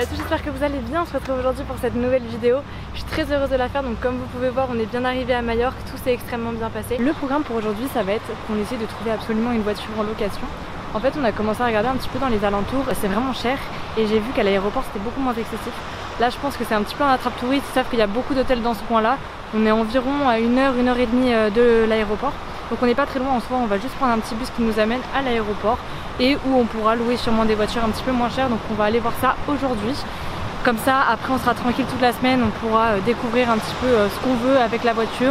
tous, j'espère que vous allez bien. On se retrouve aujourd'hui pour cette nouvelle vidéo. Je suis très heureuse de la faire, donc comme vous pouvez voir, on est bien arrivé à Majorque, tout s'est extrêmement bien passé. Le programme pour aujourd'hui, ça va être qu'on essaie de trouver absolument une voiture en location. En fait, on a commencé à regarder un petit peu dans les alentours, c'est vraiment cher et j'ai vu qu'à l'aéroport c'était beaucoup moins excessif. Là, je pense que c'est un petit peu un attrape-touriste, ils savent qu'il y a beaucoup d'hôtels dans ce coin-là. On est environ à 1h, 1h30 de l'aéroport. Donc on n'est pas très loin en soi, on va juste prendre un petit bus qui nous amène à l'aéroport et où on pourra louer sûrement des voitures un petit peu moins chères. Donc on va aller voir ça aujourd'hui. Comme ça, après on sera tranquille toute la semaine, on pourra découvrir un petit peu ce qu'on veut avec la voiture.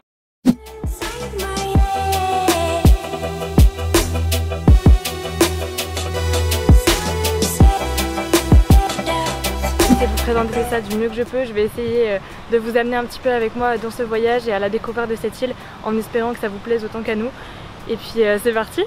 Je vais vous présenter ça du mieux que je peux. Je vais essayer de vous amener un petit peu avec moi dans ce voyage et à la découverte de cette île en espérant que ça vous plaise autant qu'à nous. Et puis c'est parti!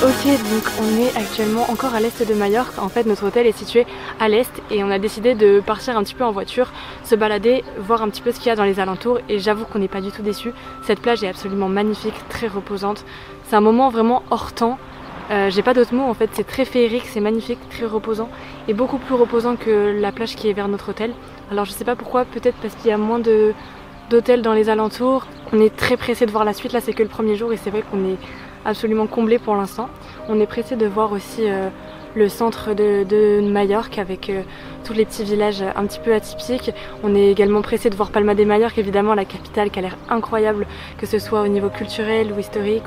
Ok, donc on est actuellement encore à l'est de Majorque. En fait, notre hôtel est situé à l'est et on a décidé de partir un petit peu en voiture, se balader, voir un petit peu ce qu'il y a dans les alentours. Et j'avoue qu'on n'est pas du tout déçus. Cette plage est absolument magnifique, très reposante. C'est un moment vraiment hors temps. J'ai pas d'autres mots, en fait, c'est très féerique, c'est magnifique, très reposant et beaucoup plus reposant que la plage qui est vers notre hôtel. Alors je sais pas pourquoi, peut-être parce qu'il y a moins d'hôtels dans les alentours. On est très pressé de voir la suite, là c'est que le premier jour et c'est vrai qu'on est absolument comblé pour l'instant. On est pressé de voir aussi le centre de Majorque avec tous les petits villages un petit peu atypiques. On est également pressé de voir Palma de Majorque, évidemment la capitale qui a l'air incroyable, que ce soit au niveau culturel ou historique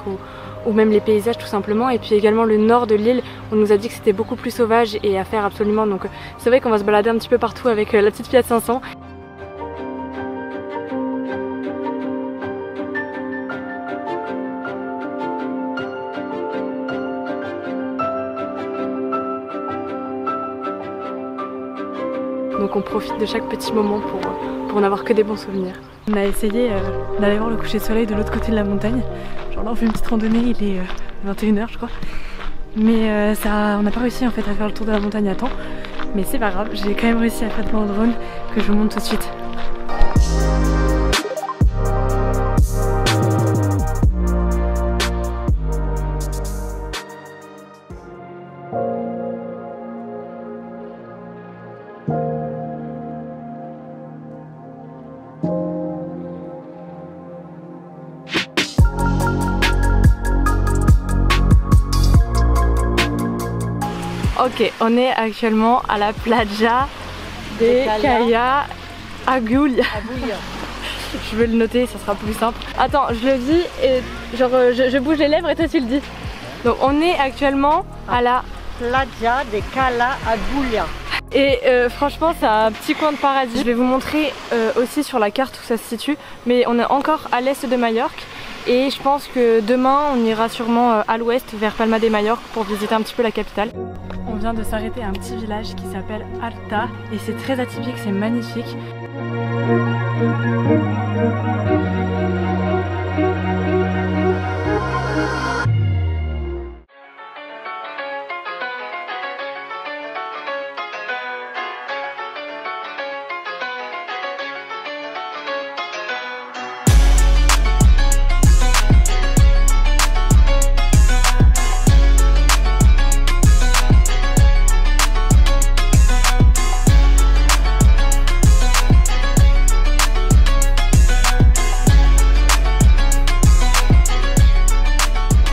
ou même les paysages tout simplement. Et puis également le nord de l'île, on nous a dit que c'était beaucoup plus sauvage et à faire absolument. Donc c'est vrai qu'on va se balader un petit peu partout avec la petite Fiat 500. Donc on profite de chaque petit moment pour n'avoir que des bons souvenirs. On a essayé d'aller voir le coucher de soleil de l'autre côté de la montagne. Genre là on fait une petite randonnée, il est 21h je crois. Mais on n'a pas réussi en fait à faire le tour de la montagne à temps. Mais c'est pas grave, j'ai quand même réussi à faire de mon drone que je vous montre tout de suite. Ok, on est actuellement à la playa de Cala Agulla. Je vais le noter, ça sera plus simple. Attends, je le dis et genre je bouge les lèvres et toi tu le dis. Donc on est actuellement à la playa de Cala Agulla. Et franchement c'est un petit coin de paradis. Je vais vous montrer aussi sur la carte où ça se situe. Mais on est encore à l'est de Majorque. Et je pense que demain on ira sûrement à l'ouest vers Palma de Majorque pour visiter un petit peu la capitale. On vient de s'arrêter à un petit village qui s'appelle Alta et c'est très atypique, c'est magnifique.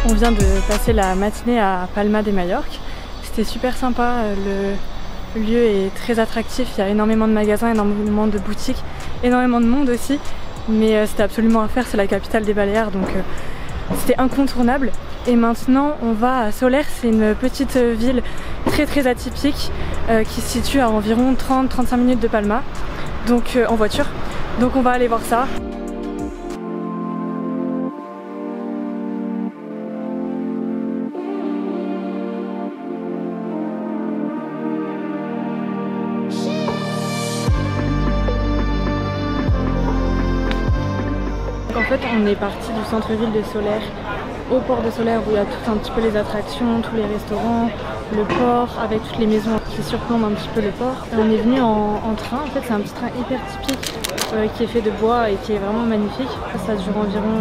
On vient de passer la matinée à Palma de Majorque. C'était super sympa, le lieu est très attractif, il y a énormément de magasins, énormément de boutiques, énormément de monde aussi. Mais c'était absolument à faire, c'est la capitale des Baléares donc c'était incontournable. Et maintenant on va à Soler, c'est une petite ville très atypique qui se situe à environ 30-35 minutes de Palma, donc en voiture. Donc on va aller voir ça. fait on est parti du centre-ville de Solaire au port de Solaire où il y a tout un petit peu les attractions, tous les restaurants, le port avec toutes les maisons qui surplombent un petit peu le port. Et on est venu en train, en fait c'est un petit train hyper typique qui est fait de bois et qui est vraiment magnifique. Ça dure environ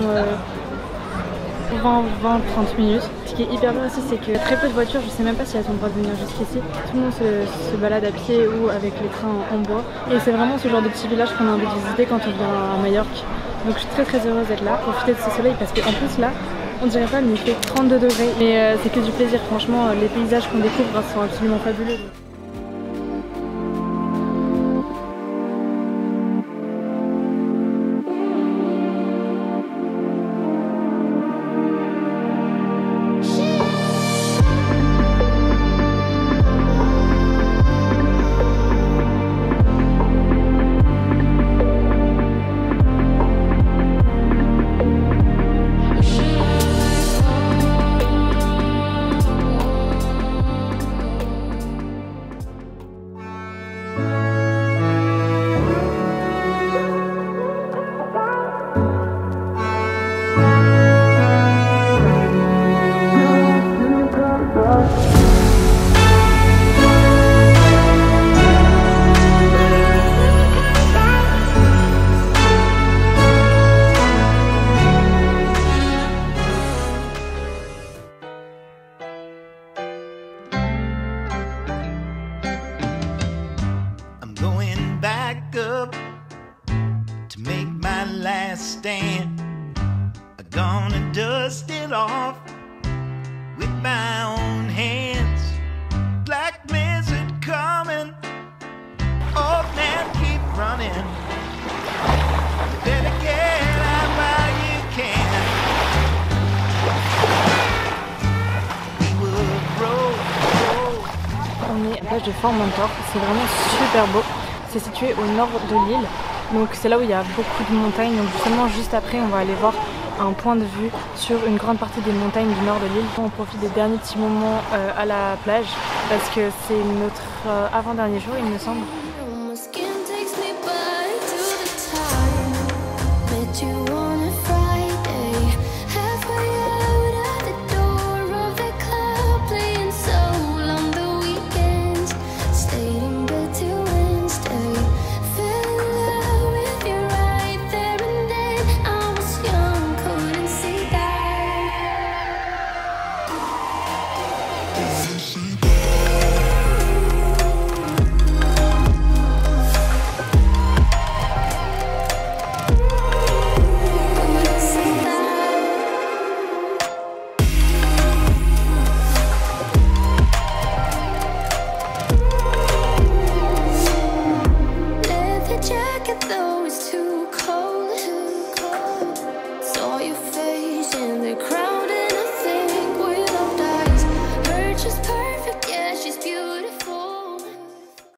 20-30 minutes. Ce qui est hyper bien aussi c'est qu'il y a très peu de voitures, je sais même pas si elles ont le droit de venir jusqu'ici. Tout le monde se balade à pied ou avec les trains en bois. Et c'est vraiment ce genre de petit village qu'on a envie de visiter quand on vient à Majorque. Donc je suis très heureuse d'être là, profiter de ce soleil parce qu'en plus là, on dirait pas mais il fait 32 degrés. Mais c'est que du plaisir, franchement les paysages qu'on découvre sont absolument fabuleux. stand. I'm gonna dust it off with my own hands. Black blizzard coming. Oh man, keep running. You better get out while you can. We will roll, roll. On est à la plage de Formentor, c'est vraiment super beau. C'est situé au nord de l'île, donc c'est là où il y a beaucoup de montagnes. Donc justement juste après on va aller voir un point de vue sur une grande partie des montagnes du nord de l'île. On profite des derniers petits moments à la plage parce que c'est notre avant-dernier jour il me semble. You